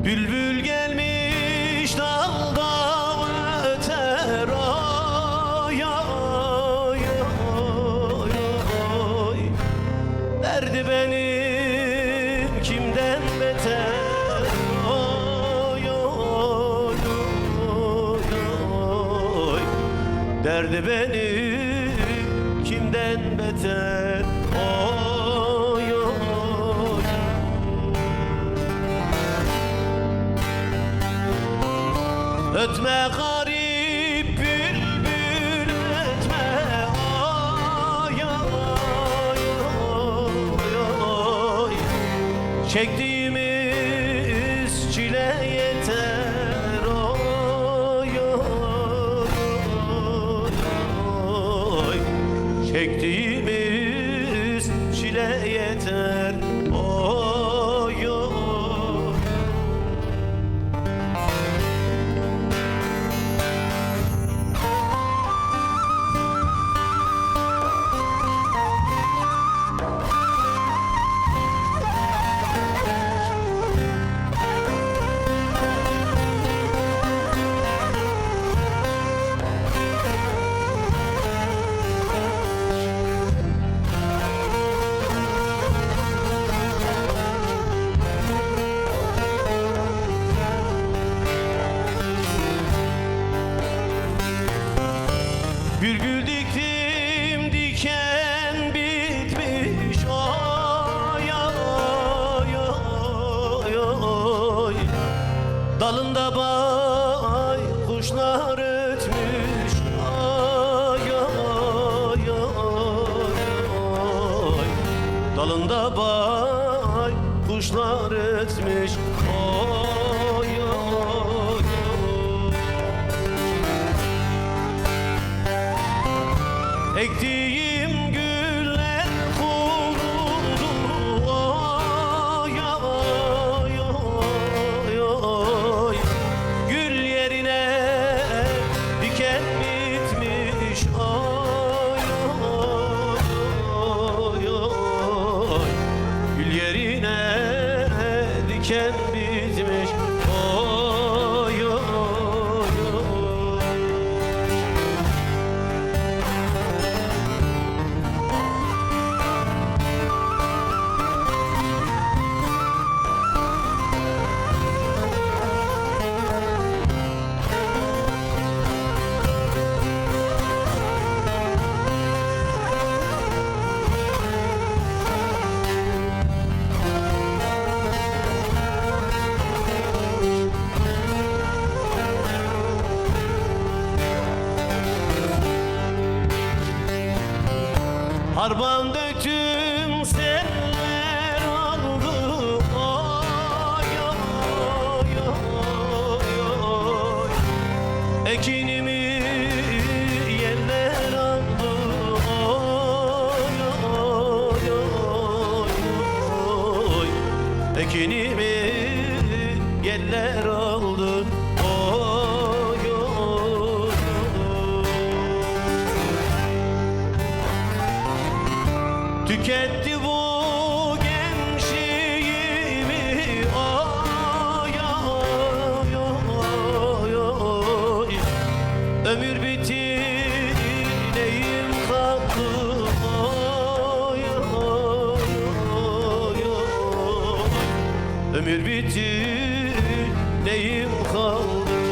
Bülbül gelmiş dalda öter ay ay ay ay. Derdi benim kimden beter ay ay ay ay. Derdi benim kimden beter ay ay. Ötme garip bülbül ötme ay ay ay. Çektiğimiz çile yeter ay ay ay. Çektiğimiz çile yeter ay ay. Bir gül diktim diken bitmiş ay ay ay ay. Dalında bay kuşlar ötmüş ay ay ay. Dalında bay kuşlar ötmüş ay ay ay. Ektiğim güller kurudu ay ay ay ay. Gül yerine diken bitmiş ay ay ay. Gül yerine diken bitmiş ay ay ay. Harman döktüm seller aldı ay ay ay ay. Ekinimi yerler aldı ay ay ay ay. Ekinimi yerler aldı ay ay ay. Tüketti bu gençliğimi ay ay ay ay. Ömür bitti neyim kaldı ay ay ay ay. Ömür bitti neyim kaldı.